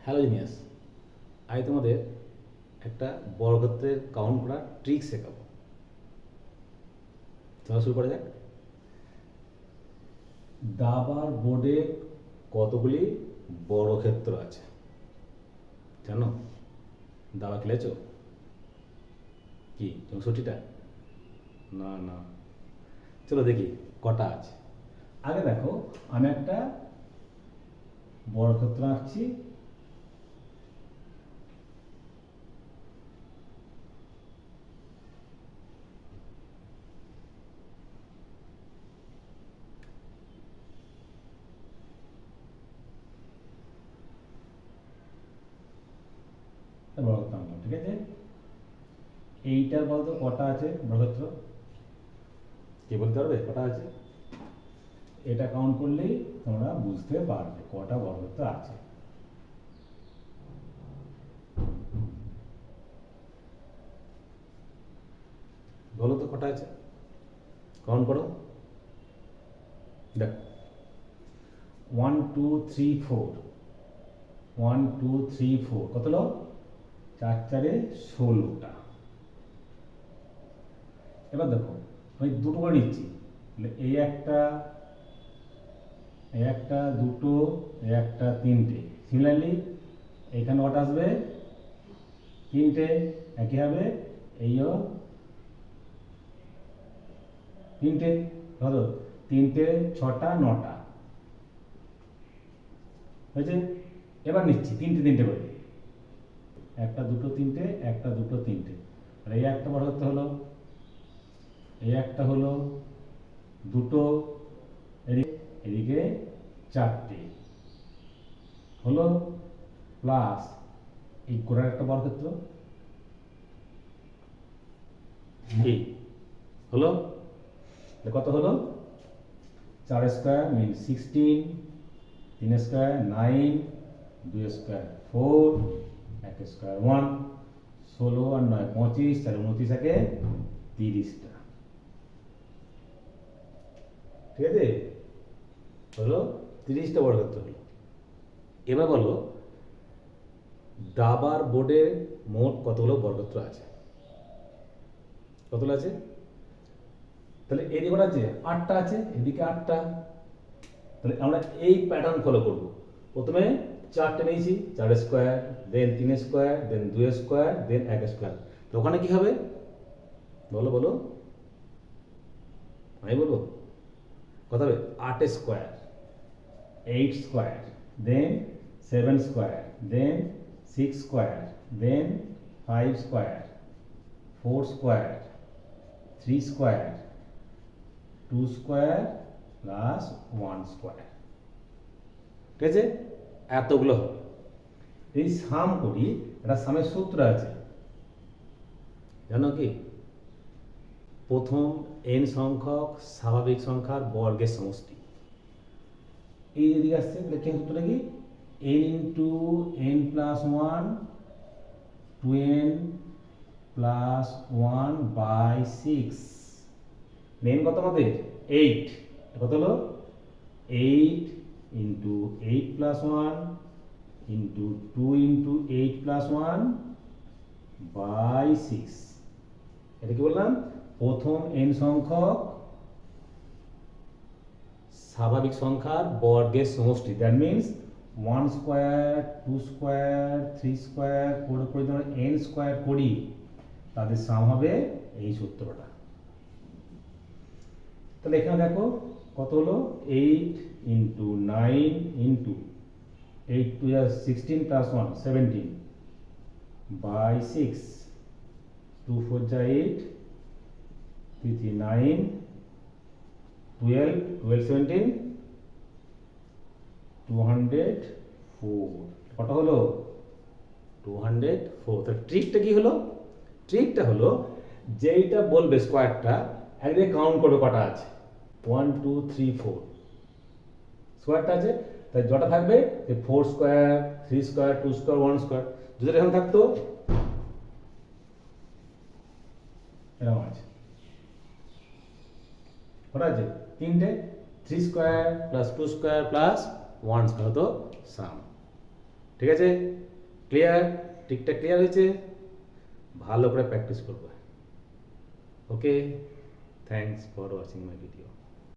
Hello genius, আমি তোমাদের একটা বর্গক্ষেত্রের কাউন্ট করার ট্রিক শেখাবো। চলো শুরু করা যাক। দাবার বোর্ডে কতগুলি বর্গক্ষেত্র আছে জানো? দাবা খেলেছ কি 64টা? না না, চলো দেখি কটা আছে। আগে দেখো, আমি একটা বর্গক্ষেত্র আঁকছি। বর্গক্ষেত্র আঁকলাম, ঠিক আছে। এইটার বলতো কটা আছে বর্গক্ষেত্র? কে বলতে পারবে কটা আছে? এটা কাউন্ট করলেই তোমরা বুঝতে পারবে কটা বর্গক্ষেত্র আছে। বলো তো কটা আছে, কাউন্ট করো। দেখো, 1 2 3 4, 1 2 3 4, কত হলো? 4 4 16টা। এবার দেখো, আমি দুটো করে নিচ্ছি, এই একটা, এই একটা, দুটো, এই একটা, তিনটে। সিমিলারলি এইখানে কটা আসবে? তিনটে। একই হবে এইও তিনটে। ধরো তিনটে, ছটা, নটা হয়েছে। এবার নিচ্ছি তিনটে তিনটে করে, একটা, দুটো, তিনটে, একটা, দুটো, তিনটে। আর এই একটা বর্গক্ষেত্র হলো, এই একটা হলো, দুটো, এদিকে চারটে হলো, প্লাস এই গোড়ার একটা বর্গক্ষেত্র এই হলো। কত হলো? 4 স্কোয়ার মিন 16, 3 স্কোয়ার 9, 2 স্কোয়ার 4, 1 স্কোয়ার 1, 16 আর 9 25, 4 29 একে 30টা। ঠিক আছে, হলো 30টা বর্গক্ষেত্র হলো। এবার বলো, দাবার বোর্ডে মোট কতগুলো বর্গক্ষেত্র আছে? কতগুলো আছে? তাহলে এদিকে কটা আছে? 8টা আছে, এদিকে 8টা। তাহলে আমরা এই প্যাটার্ন ফলো করব। প্রথমে 4টে নিয়েছি, 4 স্কোয়ার, দেন 3 স্কোয়ার, দেন 2 স্কোয়ার, দেন 1 স্কোয়ার। তো ওখানে কি হবে বলো বলো, আমি বলবো কত হবে? 8 স্কোয়ার, 8 স্কোয়ার, দেন 7 স্কোয়ার, দেন 6 স্কোয়ার, দেন 5 square, 4 square, 3 square, 2 square plus 1 square. ঠিক আছে, এতগুলো হবে। এই সাম করি, একটা সামের সূত্র আছে জানো কি? প্রথম n সংখ্যক স্বাভাবিক সংখ্যার বর্গের সমষ্টি। এই এদিকে আসছে, কি সূত্রটা কি? n into n plus 1 2n plus 1 by 6। n কত আমাদের? 8। কত হলো? 8 into 8 plus 1 into 2 into 8 plus 1 by 6। এটা কি বললাম? প্রথম n সংখ্যক স্বাভাবিক সংখ্যার বর্গের সমষ্টি। That means 1 square, 2 square, 3 square করে করে যখন n স্কোয়ার করি, তাদের সাম হবে এই সূত্রটা। তাহলে এখানে দেখো কত হলো? 8 ইন্টু 9 ইন্টু 8 2 16 প্লাস 1 17 বাই 6, 2 4 8, 3 3 9, 12 12 17 204। কত হলো? 204। তাহলে ট্রিকটা কি হলো? ট্রিকটা হলো যেইটা বলবে স্কোয়ারটা একদিকে কাউন্ট করবে কটা আছে। 1 2 3 4 স্কোয়ারটা আছে, তাই যটা থাকবে 4 স্কোয়ার, 3 স্কোয়ার, 2 স্কোয়ার, 1 স্কোয়ার। যদি এখানে থাকতো এরকম আছে, কটা আছে? তিনটে। 3 square plus 2 square plus 1 square, তো সাম। ঠিক আছে? ক্লিয়ার? ঠিকঠাক ক্লিয়ার হয়েছে? ভালো করে প্র্যাকটিস করবে। Okay, thanks for watching my video.